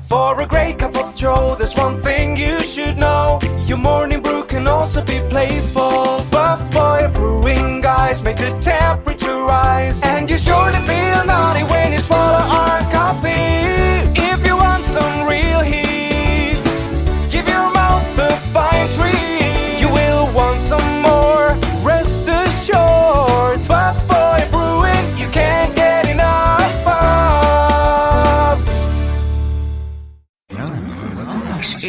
For a great cup of joe, there's one thing you should know. Your morning brew can also be playful. Buff Boy Brewing guys make the temperature rise, and you surely feel naughty when you swallow our coffee. If you want some real heat, give your mouth a fine treat. You will want some more, rest assured. Buff Boy Brewing, you can't get enough of.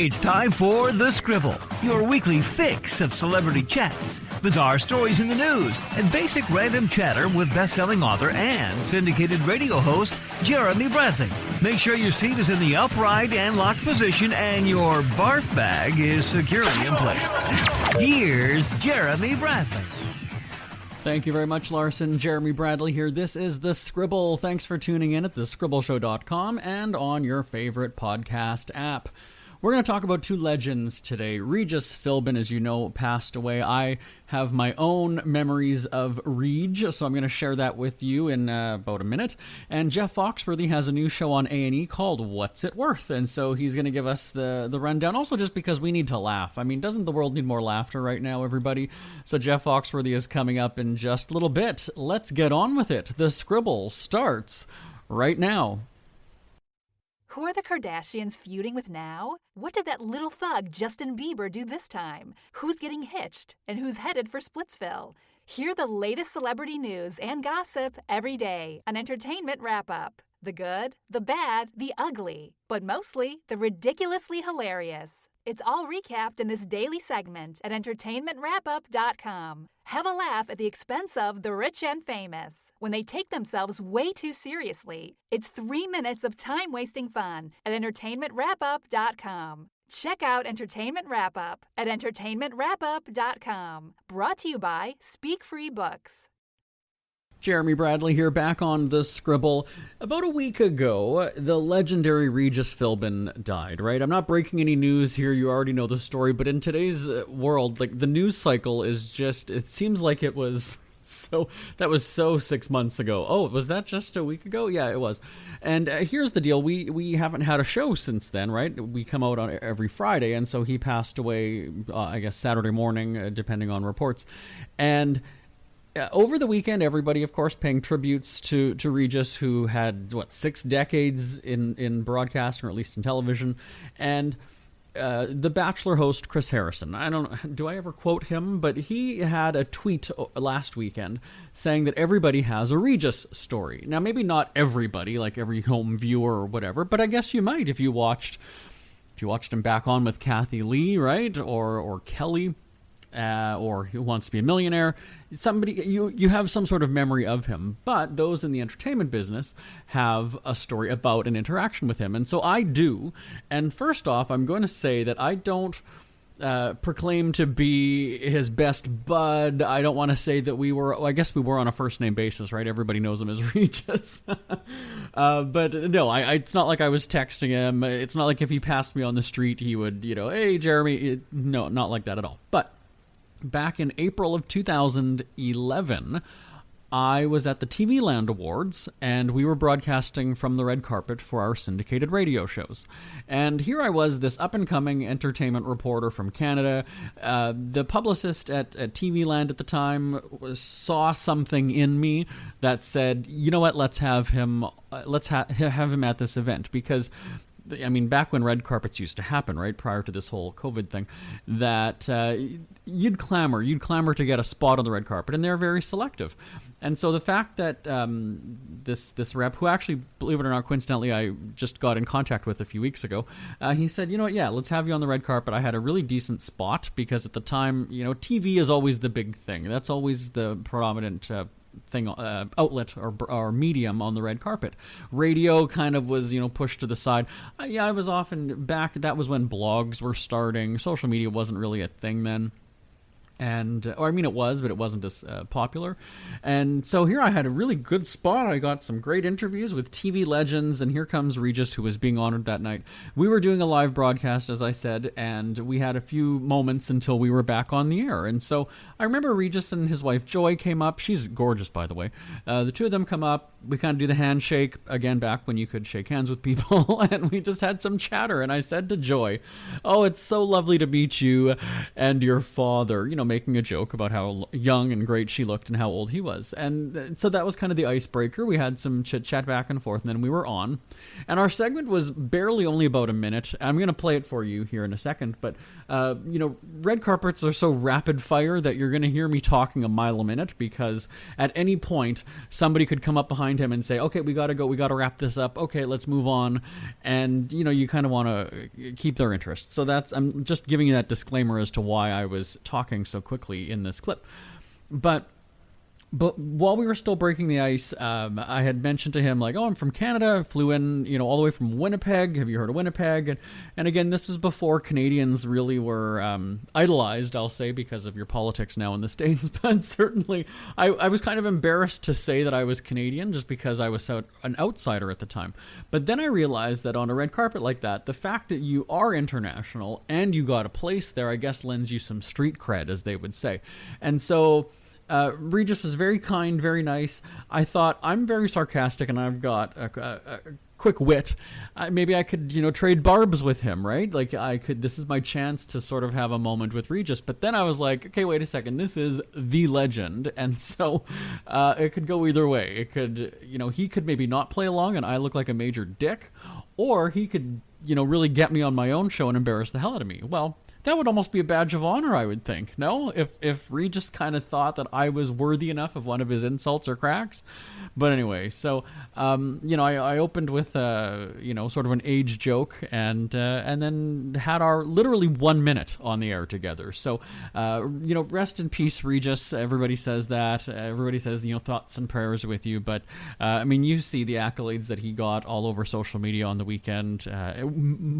It's time for The Scribble, your weekly fix of celebrity chats, bizarre stories in the news, and basic random chatter with best-selling author and syndicated radio host Jeremy Bradley. Make sure your seat is in the upright and locked position and your barf bag is securely in place. Here's Jeremy Bradley. Thank you very much, Larson. Jeremy Bradley here. This is The Scribble. Thanks for tuning in at thescribbleshow.com and on your favorite podcast app. We're going to talk about two legends today. Regis Philbin, as you know, passed away. I have my own memories of Reeg, so I'm going to share that with you in about a minute. And Jeff Foxworthy has a new show on A&E called What's It Worth? And so he's going to give us the rundown, also just because we need to laugh. I mean, doesn't the world need more laughter right now, everybody? So Jeff Foxworthy is coming up in just a little bit. Let's get on with it. The Scribble starts right now. Who are the Kardashians feuding with now? What did that little thug Justin Bieber do this time? Who's getting hitched? And who's headed for Splitsville? Hear the latest celebrity news and gossip every day on Entertainment Wrap-Up. The good, the bad, the ugly, but mostly the ridiculously hilarious. It's all recapped in this daily segment at entertainmentwrapup.com. Have a laugh at the expense of the rich and famous when they take themselves way too seriously. It's 3 minutes of time-wasting fun at entertainmentwrapup.com. Check out Entertainment Wrap-Up at entertainmentwrapup.com. Brought to you by Speak Free Books. Jeremy Bradley here, back on The Scribble. About a week ago, the legendary Regis Philbin died, right? I'm not breaking any news here, you already know the story, but in today's world, like, the news cycle is just, it seems like it was that was 6 months ago. Oh, was that just a week ago? Yeah, it was. And here's the deal, we haven't had a show since then, right? We come out on every Friday, and so he passed away, I guess, Saturday morning, depending on reports. And over the weekend, everybody, of course, paying tributes to Regis, who had, 6 decades in broadcast, or at least in television, and the Bachelor host, Chris Harrison. Do I ever quote him? But he had a tweet last weekend saying that everybody has a Regis story. Now, maybe not everybody, like every home viewer or whatever, but I guess you might if you watched him back on with Kathy Lee, right? Or Kelly. Or Who Wants to Be a Millionaire. Somebody, you have some sort of memory of him, but those in the entertainment business have a story about an interaction with him, and so I do. And first off, I'm going to say that I don't proclaim to be his best bud. I don't want to say that I guess we were on a first name basis, right? Everybody knows him as Regis. But no, it's not like I was texting him. It's not like if he passed me on the street, he would, hey, Jeremy. No, not like that at all. But back in April of 2011, I was at the TV Land Awards, and we were broadcasting from the red carpet for our syndicated radio shows. And here I was, this up-and-coming entertainment reporter from Canada. The publicist at TV Land at the time saw something in me that said, you know what, let's have him at this event, because I mean, back when red carpets used to happen, right, prior to this whole COVID thing, that you'd clamor to get a spot on the red carpet, and they're very selective. And so the fact that this rep, who actually, believe it or not, coincidentally, I just got in contact with a few weeks ago, he said, you know what, yeah, let's have you on the red carpet. I had a really decent spot, because at the time, TV is always the big thing. That's always the predominant thing, outlet or medium on the red carpet. Radio kind of was, pushed to the side. I was often back. That was when blogs were starting. Social media wasn't really a thing then. It was, but it wasn't as popular. And so here I had a really good spot. I got some great interviews with TV legends, and here comes Regis, who was being honored that night. We were doing a live broadcast, as I said, and we had a few moments until we were back on the air. And so I remember Regis and his wife Joy came up. She's gorgeous, by the way. The two of them come up. we kind of do the handshake again back when you could shake hands with people, and we just had some chatter. And I said to Joy, "Oh, it's so lovely to meet you and your father," making a joke about how young and great she looked and how old he was. And so that was kind of the icebreaker. We had some chit chat back and forth, and then we were on. And our segment was barely only about a minute. I'm going to play it for you here in a second, but red carpets are so rapid fire that you're going to hear me talking a mile a minute, because at any point somebody could come up behind him and say, "Okay, we got to go, we got to wrap this up, okay, let's move on." And you kind of want to keep their interest. So I'm just giving you that disclaimer as to why I was talking so quickly in this clip. But while we were still breaking the ice, I had mentioned to him, like, "Oh, I'm from Canada. I flew in, all the way from Winnipeg. Have you heard of Winnipeg?" And again, this is before Canadians really were idolized, I'll say, because of your politics now in the States. But certainly, I was kind of embarrassed to say that I was Canadian just because I was an outsider at the time. But then I realized that on a red carpet like that, the fact that you are international and you got a place there, I guess, lends you some street cred, as they would say. And so Regis was very kind, very nice. I thought, I'm very sarcastic and I've got a quick wit. Maybe I could, trade barbs with him, right? Like this is my chance to sort of have a moment with Regis. But then I was like, okay, wait a second. This is the legend. And so it could go either way. It could, he could maybe not play along and I look like a major dick, or he could, really get me on my own show and embarrass the hell out of me. Well, that would almost be a badge of honor, I would think. No? If Regis kind of thought that I was worthy enough of one of his insults or cracks. But anyway, so, I opened with, sort of an age joke and then had our literally 1 minute on the air together. So, rest in peace, Regis. Everybody says that. Everybody says, thoughts and prayers with you. But, you see the accolades that he got all over social media on the weekend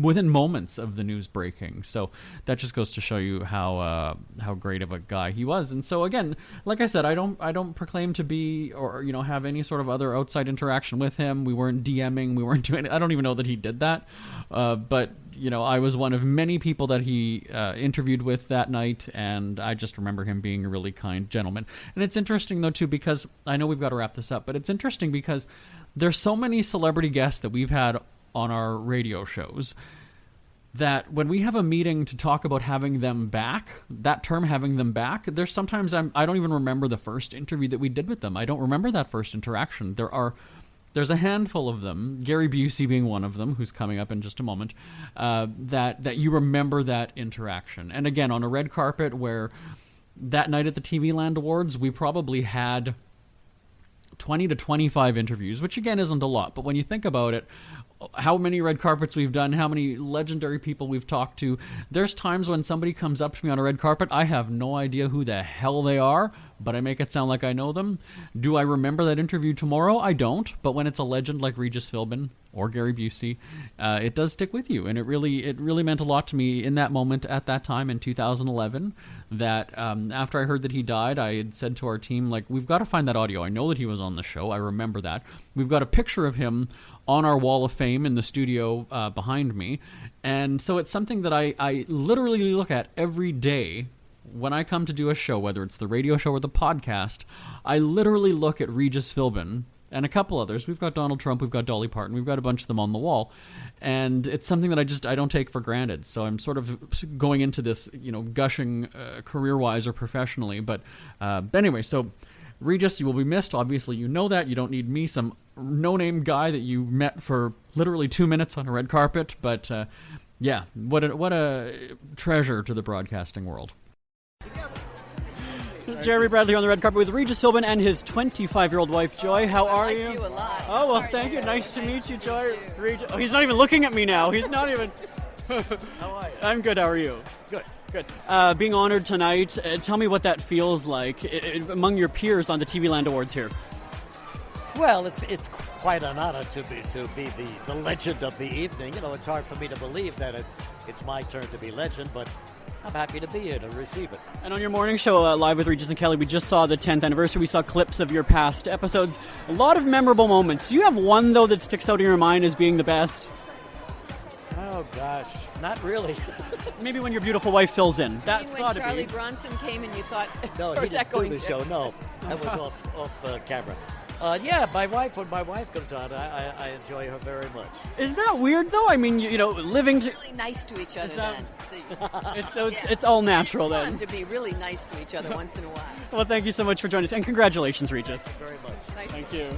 within moments of the news breaking. So that just goes to show you how great of a guy he was. And so again, like I said, I don't proclaim to be or have any sort of other outside interaction with him. We weren't DMing, we weren't doing. I don't even know that he did that. But I was one of many people that he interviewed with that night, and I just remember him being a really kind gentleman. And it's interesting though too, because I know we've got to wrap this up, but it's interesting because there's so many celebrity guests that we've had on our radio shows that when we have a meeting to talk about having them back, that term having them back, there's sometimes I don't even remember the first interview that we did with them. I don't remember that first interaction. There's a handful of them, Gary Busey being one of them, who's coming up in just a moment, that you remember that interaction. And again, on a red carpet where that night at the TV Land Awards, we probably had 20 to 25 interviews, which again isn't a lot, but when you think about it, how many red carpets we've done, how many legendary people we've talked to. There's times when somebody comes up to me on a red carpet, I have no idea who the hell they are, but I make it sound like I know them. Do I remember that interview tomorrow? I don't, but when it's a legend like Regis Philbin or Gary Busey, it does stick with you, and it really meant a lot to me in that moment at that time in 2011, that after I heard that he died, I had said to our team, like, we've got to find that audio. I know that he was on the show. I remember that. We've got a picture of him on our wall of fame in the studio behind me. And so it's something that I literally look at every day when I come to do a show, whether it's the radio show or the podcast. I literally look at Regis Philbin and a couple others. We've got Donald Trump, we've got Dolly Parton, we've got a bunch of them on the wall. And it's something that I don't take for granted. So I'm sort of going into this, gushing career-wise or professionally. But anyway, so Regis, you will be missed. Obviously, you know that. You don't need me, some no-name guy that you met for literally 2 minutes on a red carpet. But yeah, what a treasure to the broadcasting world. Jeremy Bradley on the red carpet with Regis Philbin and his 25-year-old wife, Joy. How are you? I like you a lot. Oh, well, thank you. Nice to meet you, Joy. Regis. Oh, he's not even looking at me now. He's not even... How are you? I'm good. How are you? Good. Being honored tonight, tell me what that feels like among your peers on the TV Land Awards here. Well, it's quite an honor to be the legend of the evening. It's hard for me to believe that it's my turn to be legend, but I'm happy to be here to receive it. And on your morning show, Live with Regis and Kelly, we just saw the 10th anniversary. We saw clips of your past episodes. A lot of memorable moments. Do you have one, though, that sticks out in your mind as being the best? Oh, gosh. Not really. Maybe when your beautiful wife fills in. That's got to be. When Charlie Bronson came and you thought, No, or he is that didn't do going the show. No, that was off camera. Yeah, my wife. When my wife comes on, I enjoy her very much. Is that weird though? I mean, living to. Really nice to each other that- then. See. It's all natural It's then. fun to be really nice to each other once in a while. Well, thank you so much for joining us, and congratulations, Regis. Very much. Thank you.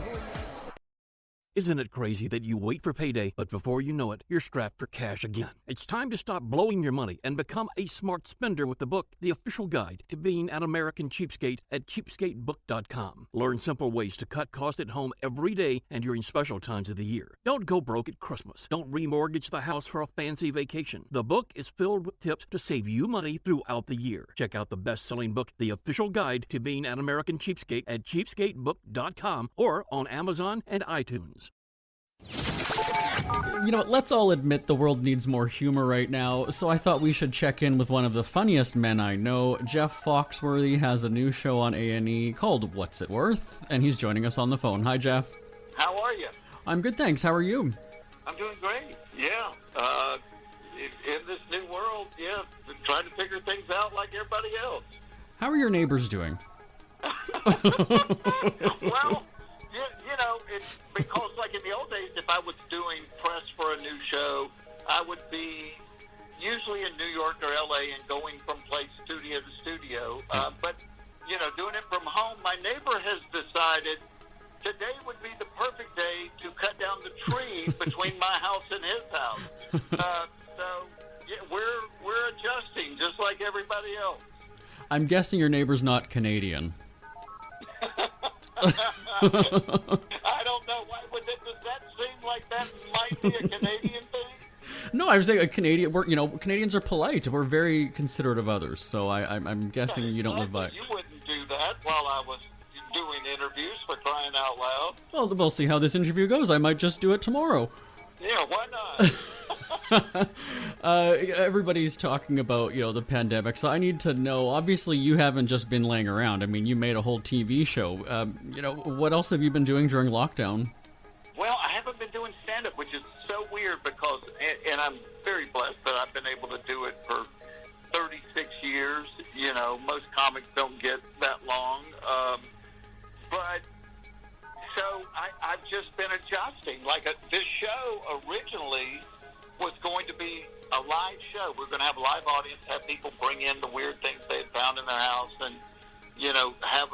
Isn't it crazy that you wait for payday, but before you know it, you're strapped for cash again? It's time to stop blowing your money and become a smart spender with the book, The Official Guide to Being an American Cheapskate at cheapskatebook.com. Learn simple ways to cut costs at home every day and during special times of the year. Don't go broke at Christmas. Don't remortgage the house for a fancy vacation. The book is filled with tips to save you money throughout the year. Check out the best-selling book, The Official Guide to Being an American Cheapskate at cheapskatebook.com or on Amazon and iTunes. Let's all admit the world needs more humor right now, so I thought we should check in with one of the funniest men I know. Jeff Foxworthy has a new show on A&E called What's It Worth, and he's joining us on the phone. Hi, Jeff. How are you? I'm good, thanks. How are you? I'm doing great. Yeah. In this new world, yeah, trying to figure things out like everybody else. How are your neighbors doing? Well, it's because like in the old days, if I was doing press for a new show, I would be usually in New York or LA and going from studio to studio. But, doing it from home, my neighbor has decided today would be the perfect day to cut down the tree between my house and his house. We're adjusting just like everybody else. I'm guessing your neighbor's not Canadian. I don't know. Why does that seem like that might be a Canadian thing? No, I was saying Canadians are polite. We're very considerate of others, so I'm guessing you don't live by. You wouldn't do that while I was doing interviews, for crying out loud. Well, we'll see how this interview goes. I might just do it tomorrow. Yeah, why not? Everybody's talking about, the pandemic, so I need to know, obviously you haven't just been laying around. I mean, you made a whole TV show. What else have you been doing during lockdown? Well, I haven't been doing stand-up, which is so weird because, and I'm very blessed that I've been able to do it for 36 years. Most comics don't get that long. So I've just been adjusting. This show originally was going to be a live show. We're going to have a live audience, have people bring in the weird things they had found in their house, and, have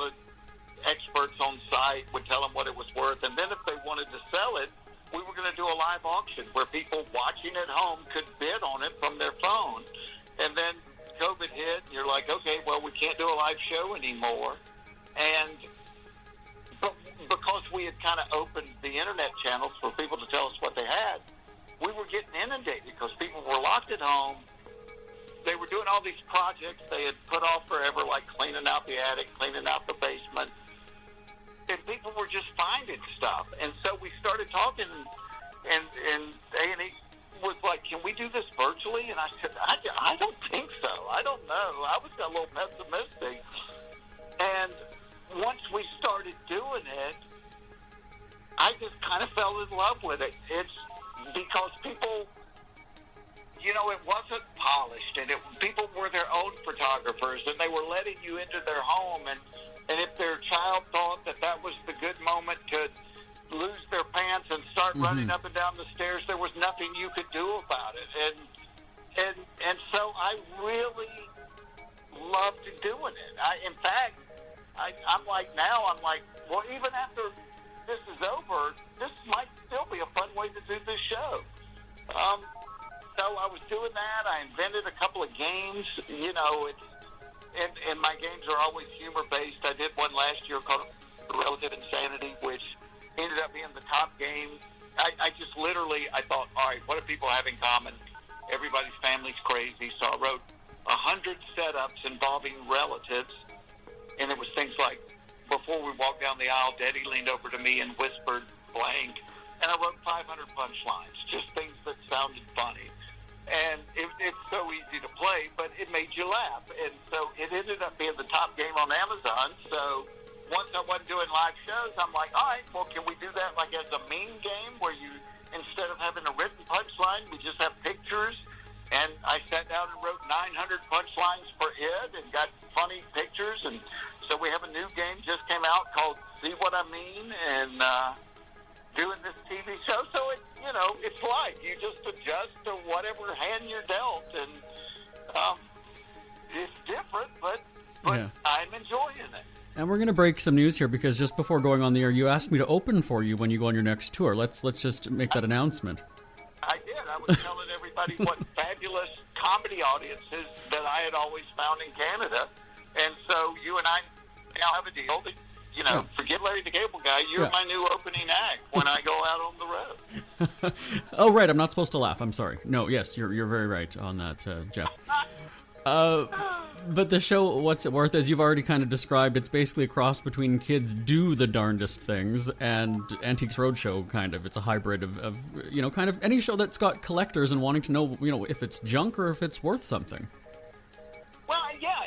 experts on site would tell them what it was worth. And then if they wanted to sell it, we were going to do a live auction where people watching at home could bid on it from their phone. And then COVID hit, and you're like, okay, well, we can't do a live show anymore. But because we had kind of opened the internet channels for people to tell us what they had, we were getting inundated because people were locked at home. They were doing all these projects they had put off forever, like cleaning out the attic, cleaning out the basement. And people were just finding stuff. And so we started talking, and A&E was like, can we do this virtually? And I said, I don't think so. I don't know. I was a little pessimistic. And once we started doing it, I just kind of fell in love with it. It's because people, it wasn't polished, and people were their own photographers, and they were letting you into their home, and if their child thought that was the good moment to lose their pants and start running up and down the stairs, there was nothing you could do about it. And so I really loved doing it. In fact, I'm like, well, even after this is over, this might still be a fun way to do this show. So I was doing that. I invented a couple of games, and my games are always humor-based. I did one last year called Relative Insanity, which ended up being the top game. I just literally, I thought, all right, what do people have in common? Everybody's family's crazy. So I wrote 100 setups involving relatives, and it was things like, before we walked down the aisle, Daddy leaned over to me and whispered blank. And I wrote 500 punchlines, just things that sounded funny. And it's so easy to play, but it made you laugh. And so it ended up being the top game on Amazon. So once I wasn't doing live shows, I'm like, all right, well, can we do that like as a meme game where you, instead of having a written punchline, we just have pictures? And I sat down and wrote 900 punchlines for it and got funny pictures. And so we have a new game just came out called See What I mean and doing this TV show. So it's life. You just adjust to whatever hand you're dealt, and it's different, but Yeah. I'm enjoying it. And we're going to break some news here because just before going on the air, you asked me to open for you when you go on your next tour. Let's just make that announcement. I did. I was telling everybody what fabulous comedy audiences that I had always found in Canada. And so you and I now have a deal that, forget Larry the Cable Guy. You're my new opening act when I go out on the road. Oh, right. I'm not supposed to laugh. I'm sorry. No, yes, you're very right on that, Jeff. But the show, What's It Worth, as you've already kind of described, it's basically a cross between Kids Do the Darndest Things and Antiques Roadshow, kind of. It's a hybrid of kind of any show that's got collectors and wanting to know, if it's junk or if it's worth something. Well, yeah,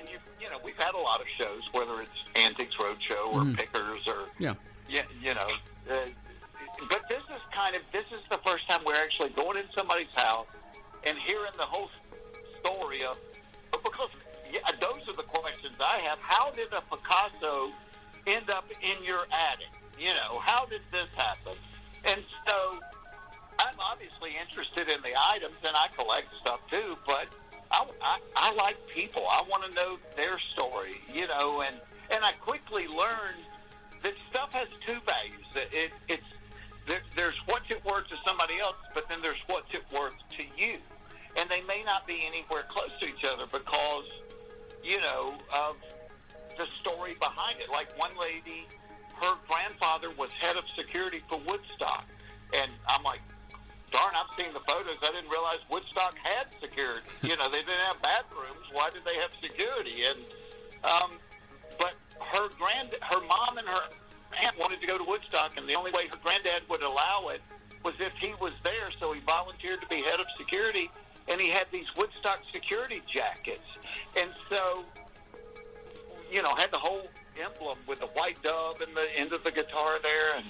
we've had a lot of shows, whether it's Antiques Roadshow or Pickers or, but this is the first time we're actually going in somebody's house and hearing the whole story of, because those are the questions I have. How did a Picasso end up in your attic? How did this happen? And so I'm obviously interested in the items, and I collect stuff too, but I like people. I want to know their story, and I quickly learned that stuff has two values. There's what's it worth to somebody else, but then there's what's it worth to you. And they may not be anywhere close to each other because, of the story behind it. Like one lady, her grandfather was head of security for Woodstock. And I'm like, darn, I've seen the photos. I didn't realize Woodstock had security. They didn't have bathrooms. Why did they have security? And but her mom and her aunt wanted to go to Woodstock, and the only way her granddad would allow it was if he was there. So he volunteered to be head of security, and he had these Woodstock security jackets. And so, had the whole emblem with the white dove and the end of the guitar there. And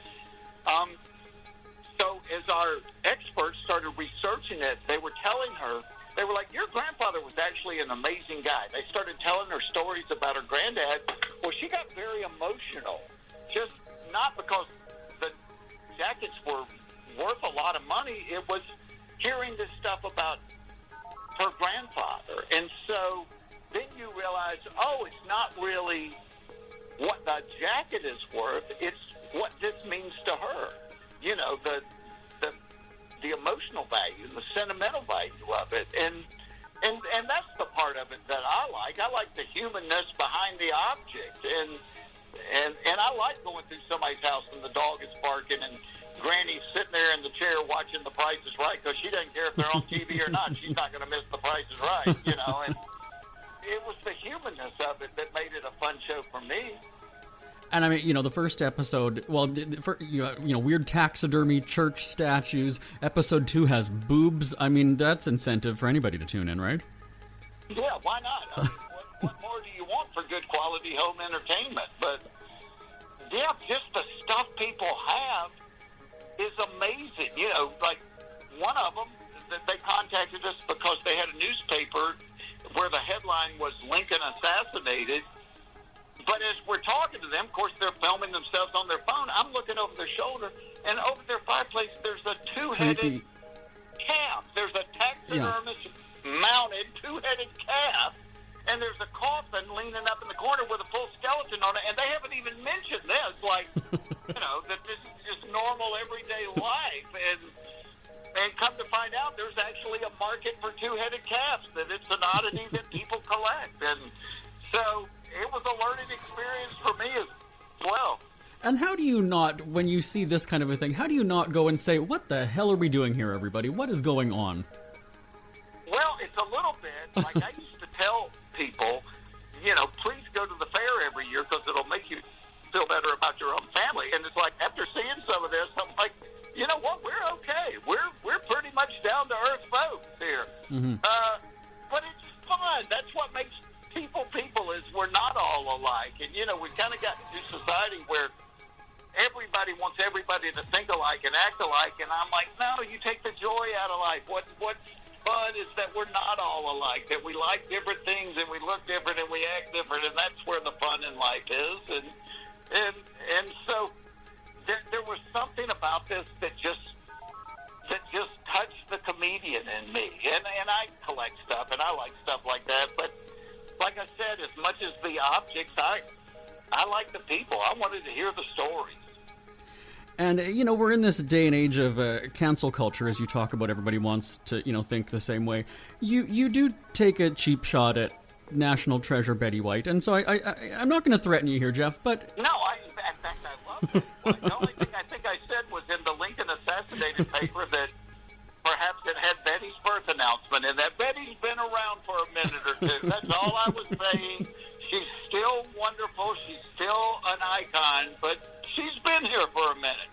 so as our experts started researching it, they were telling her, they were like, your grandfather was actually an amazing guy. They started telling her stories about her granddad. Well, she got very emotional, just not because the jackets were worth a lot of money. It was hearing this stuff about her grandfather. And so then you realize, it's not really what the jacket is worth. It's what this means to her. The emotional value, the sentimental value of it. And that's the part of it that I like. I like the humanness behind the object. And I like going through somebody's house and the dog is barking and Granny's sitting there in the chair watching The Price is Right because she doesn't care if they're on TV or not. She's not going to miss The Price is Right, And it was the humanness of it that made it a fun show for me. And I mean, the first episode, weird taxidermy, church statues. Episode 2 has boobs. I mean, that's incentive for anybody to tune in, right? Yeah, why not? I mean, what more do you want for good quality home entertainment? But, yeah, just the stuff people have is amazing. Like one of them, they contacted us because they had a newspaper where the headline was Lincoln assassinated. But as we're talking to them, of course, they're filming themselves on their phone. I'm looking over their shoulder, and over their fireplace, there's a two-headed calf. There's a taxidermist mounted two-headed calf, and there's a coffin leaning up in the corner with a full skeleton on it, and they haven't even mentioned this, like, that this is just normal everyday life. And come to find out, there's actually a market for two-headed calves, that it's an oddity that people collect. And so it was a learning experience for me as well. And how do you not, when you see this kind of a thing, how do you not go and say, what the hell are we doing here, everybody? What is going on? Well, it's a little bit, like I used to tell people, please go to the fair every year because it'll make you feel better about your own family. And it's like, after seeing some of this, I'm like, you know what, we're okay. We're pretty much down-to-earth folks here. Mm-hmm. But it's fun. That's what makes people is we're not all alike. And, we've kind of got into society where everybody wants everybody to think alike and act alike. And I'm like, no, you take the joy out of life. What's fun is that we're not all alike, that we like different things and we look different and we act different. And that's where the fun in life is. And so there was something about this that just touched the comedian in me. And I collect stuff, and I like stuff like that. But like I said, as much as the objects, I like the people. I wanted to hear the stories. And, we're in this day and age of cancel culture, as you talk about. Everybody wants to, think the same way. You do take a cheap shot at national treasure Betty White, and so I'm not going to threaten you here, Jeff, but... No, in fact, I love it. Like, the only thing I think I said was in the Lincoln Assassinated paper that perhaps it had Betty's birth announcement, and that Betty's been around for a minute or two. That's all I was saying. She's still wonderful. She's still an icon, but she's been here for a minute.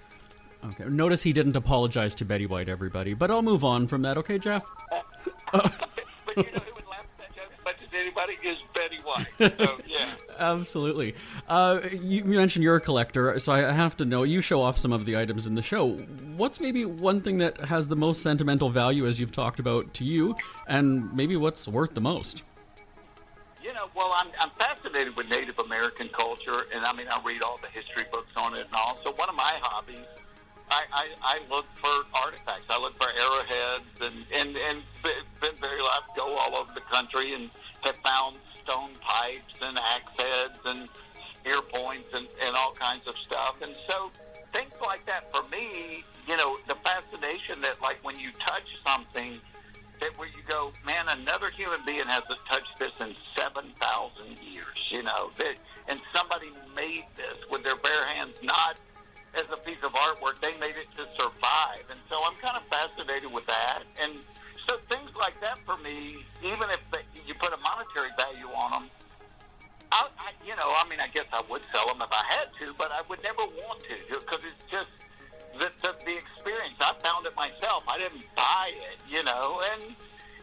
Okay. Notice he didn't apologize to Betty White, everybody. But I'll move on from that, okay, Jeff? But who would laugh at that joke as much as anybody is Betty White. So, yeah. Absolutely. You mentioned you're a collector, so I have to know, you show off some of the items in the show. What's maybe one thing that has the most sentimental value, as you've talked about, to you, and maybe what's worth the most? Well, I'm fascinated with Native American culture, and I read all the history books on it and all. So one of my hobbies, I look for artifacts. I look for arrowheads, and been very lucky to go all over the country and have found stone pipes and axe heads and spear points and all kinds of stuff. And so things like that for me, the fascination that, like, when you touch something, that where you go, man, another human being hasn't touched this in 7,000 years, and somebody made this with their bare hands, not as a piece of artwork. They made it to survive. And so I'm kind of fascinated with that. And so things like that for me, even if you put a monetary value on them, I guess I would sell them if I had to, but I would never want to, because it's just the experience. I found it myself. I didn't buy it,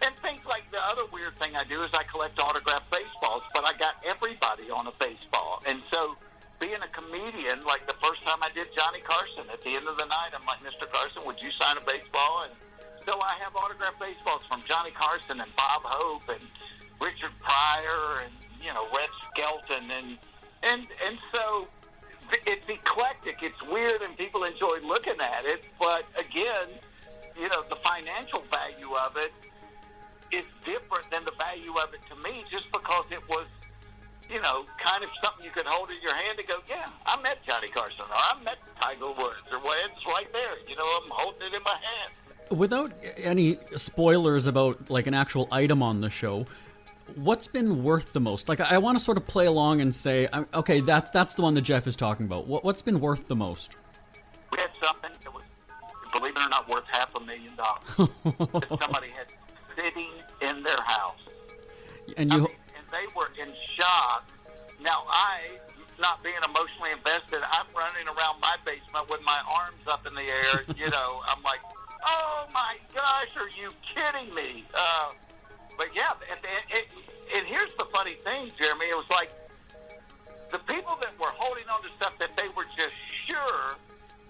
and things like the other weird thing I do is I collect autographed baseballs, but I got everybody on a baseball. And so being a comedian, like the first time I did Johnny Carson, at the end of the night, I'm like, Mr. Carson, would you sign a baseball? And so I have autographed baseballs from Johnny Carson and Bob Hope and Richard Pryor and, Red Skelton. And so it's eclectic. It's weird, and people enjoy looking at it. But again, the financial value of it is different than the value of it to me, just because it was, kind of something you could hold in your hand and go, yeah, I met Johnny Carson, or I met Tiger Woods, or well, it's right there. I'm holding it in my hand. Without any spoilers about, like, an actual item on the show, what's been worth the most? Like, I want to sort of play along and say, okay, that's the one that Jeff is talking about. What's been worth the most? We had something that was, believe it or not, worth $500,000 that somebody had sitting in their house. And and they were in shock. Now, not being emotionally invested, I'm running around my basement with my arms up in the air. I'm like, oh my gosh, are you kidding me? But yeah, and here's the funny thing, Jeremy. It was like the people that were holding on to stuff that they were just sure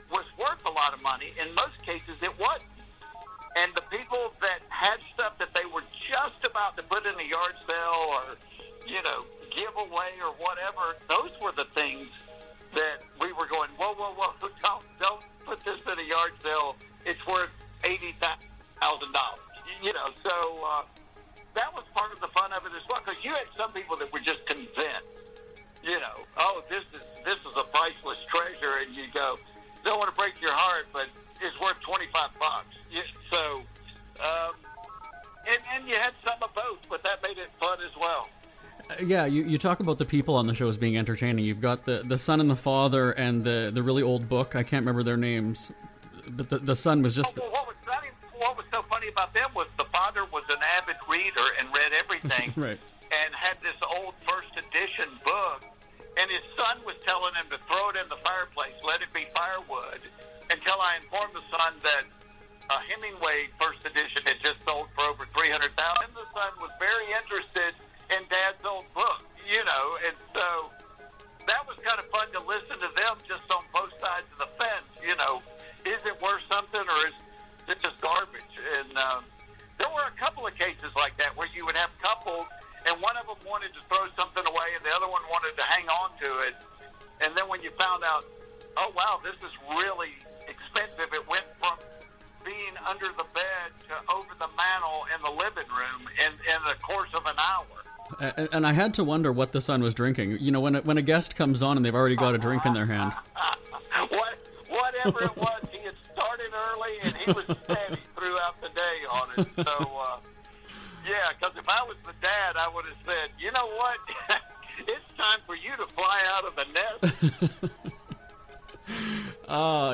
was worth a lot of money. In most cases, it wasn't. And the people that had stuff that they were just about to put in a yard sale or, give away or whatever, those were the things that we were going, whoa, don't put this in a yard sale. It's worth $80,000. So that was part of the fun of it as well, because you had some people that were just convinced, oh, this is a priceless treasure, and you go, don't want to break your heart, but it's worth $25. So, and you had some of both, but that made it fun as well. Yeah, you talk about the people on the show as being entertaining. You've got the son and the father and the really old book. I can't remember their names, but the son was just... What was so funny about them was the father was an avid reader and read everything. Right. And had this old first edition book, and his son was telling him to throw it in the fireplace, let it be firewood, until I informed the son that Hemingway first edition had just sold for over $300,000. And the son was very interested in Dad's old book, and so that was kind of fun to listen to them just on both sides of the fence. Is it worth something, or is it just garbage? And there were a couple of cases like that where you would have couples, and one of them wanted to throw something away, and the other one wanted to hang on to it. And then when you found out oh, wow, this is really expensive. It went from being under the bed to over the mantle in the living room in the course of an hour. And I had to wonder what the son was drinking. You know, when a guest comes on and they've already got a drink in their hand. Whatever it was, he had started early and he was steady throughout the day on it. So, yeah, because if I was the dad, I would have said, you know what? It's time for you to fly out of the nest.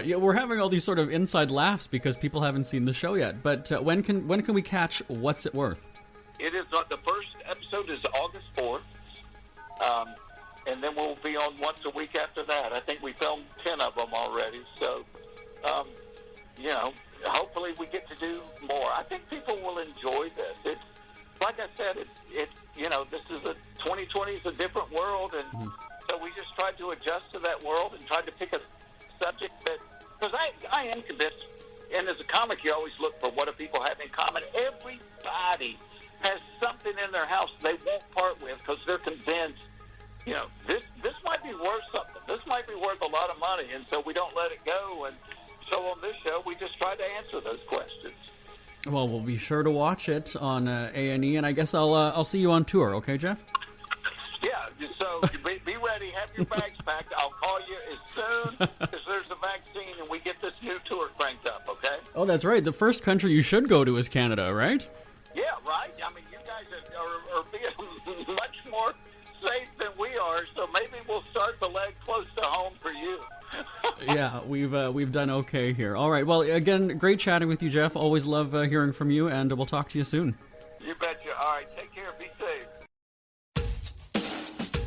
Yeah, we're having all these sort of inside laughs because people haven't seen the show yet. But when can we catch What's It Worth? It is the first episode is August 4th, and then we'll be on once a week after that. I think we filmed 10 of them already, so you know, hopefully we get to do more. I think people will enjoy this. It's like I said, it's you know, this is 2020 is a different world, and so we just tried to adjust to that world and tried to pick a subject that, because I am convinced, and as a comic, you always look for what do people have in common. Everybody has something in their house they won't part with because they're convinced, you know, this might be worth something. This might be worth a lot of money, and so we don't let it go. And so on this show, we just try to answer those questions. Well, we'll be sure to watch it on A&E, and I guess I'll see you on tour, okay, Jeff? Yeah, so be ready. Have your bags packed. I'll call you as soon as there's a vaccine and we get this new tour cranked up, okay? Oh, that's right. The first country you should go to is Canada, right? Yeah, right. I mean, you guys are being much more safe than we are, so maybe we'll start the leg close to home for you. Yeah, we've done okay here. All right. Well, again, great chatting with you, Jeff. Always love hearing from you, and we'll talk to you soon. You betcha. All right. Take care. Be safe.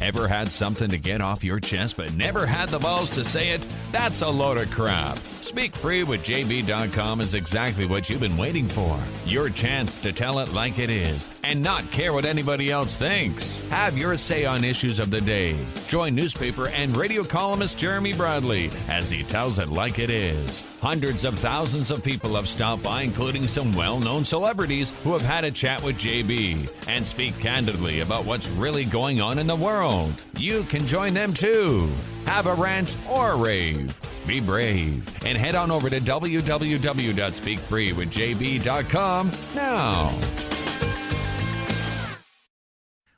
Ever had something to get off your chest but never had the balls to say it? That's a load of crap. Speak Free with JB.com is exactly what you've been waiting for. Your chance to tell it like it is and not care what anybody else thinks. Have your say on issues of the day. Join newspaper and radio columnist Jeremy Bradley as he tells it like it is. Hundreds of thousands of people have stopped by, including some well-known celebrities who have had a chat with JB and speak candidly about what's really going on in the world. You can join them too. Have a rant or a rave. Be brave and head on over to www.speakfreewithjb.com now.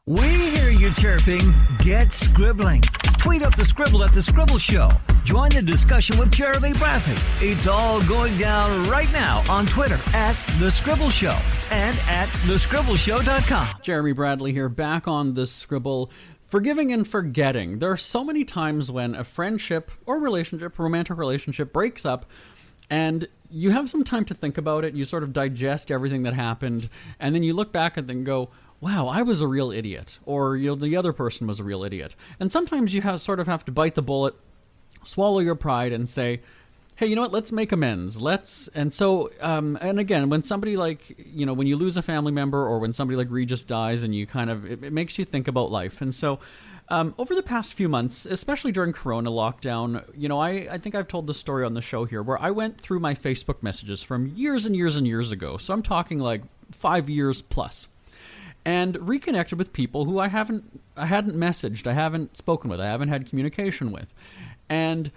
We hear you chirping. Get scribbling. Tweet up the Scribble at The Scribble Show. Join the discussion with Jeremy Bradley. It's all going down right now on Twitter at The Scribble Show and at thescribbleshow.com. Jeremy Bradley here, back on The Scribble. Forgiving and forgetting. There are so many times when a friendship or relationship, romantic relationship, breaks up and you have some time to think about it. You sort of digest everything that happened, and then you look back and then go, wow, I was a real idiot, or the other person was a real idiot. And sometimes you sort of have to bite the bullet, swallow your pride, and say, hey, you know what, let's make amends. And again, when somebody when you lose a family member, or when somebody like Regis dies, and you it makes you think about life. And so over the past few months, especially during Corona lockdown, I think I've told this story on the show here, where I went through my Facebook messages from years and years and years ago. So I'm talking like 5 years plus. And reconnected with people who I hadn't messaged, I haven't spoken with, I haven't had communication with. And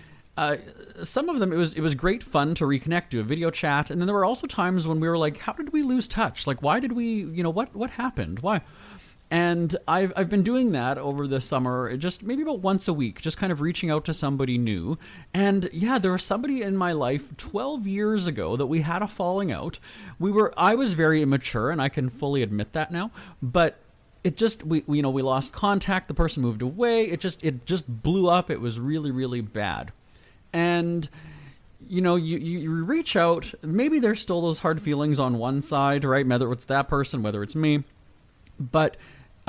some of them, it was great fun to reconnect, do a video chat. And then there were also times when we were like, how did we lose touch? Like, why did we, what happened? Why? And I've been doing that over the summer, just maybe about once a week, just kind of reaching out to somebody new. And yeah, there was somebody in my life 12 years ago that we had a falling out. I was very immature, and I can fully admit that now, but it just, we lost contact. The person moved away. It just blew up. It was really, really bad. And you reach out, maybe there's still those hard feelings on one side, right? Whether it's that person, whether it's me, but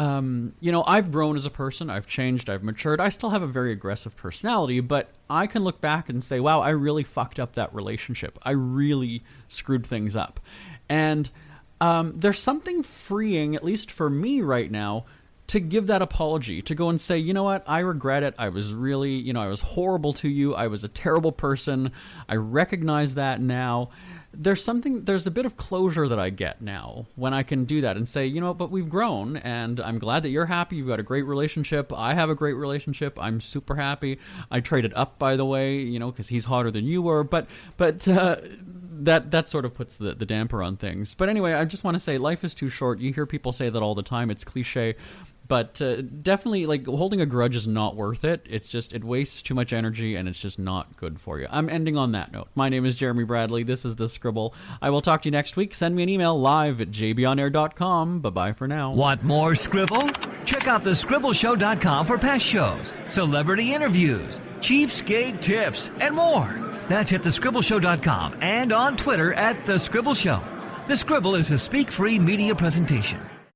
I've grown as a person, I've changed, I've matured. I still have a very aggressive personality, but I can look back and say, wow, I really fucked up that relationship. I really screwed things up. And there's something freeing, at least for me right now, to give that apology, to go and say, you know what, I regret it. I was really, I was horrible to you. I was a terrible person. I recognize that now. there's a bit of closure that I get now when I can do that and say, but we've grown, and I'm glad that you're happy. You've got a great relationship. I have a great relationship. I'm super happy. I traded up, by the way, because he's hotter than you were. But that sort of puts the damper on things. But anyway, I just want to say life is too short. You hear people say that all the time. It's cliche. But definitely, holding a grudge is not worth it. It's just, it wastes too much energy, and it's just not good for you. I'm ending on that note. My name is Jeremy Bradley. This is The Scribble. I will talk to you next week. Send me an email live at jbonair.com. Bye-bye for now. Want more Scribble? Check out thescribbleshow.com for past shows, celebrity interviews, cheapskate tips, and more. That's at thescribbleshow.com and on Twitter at The Scribble Show. The Scribble is a speak-free media presentation.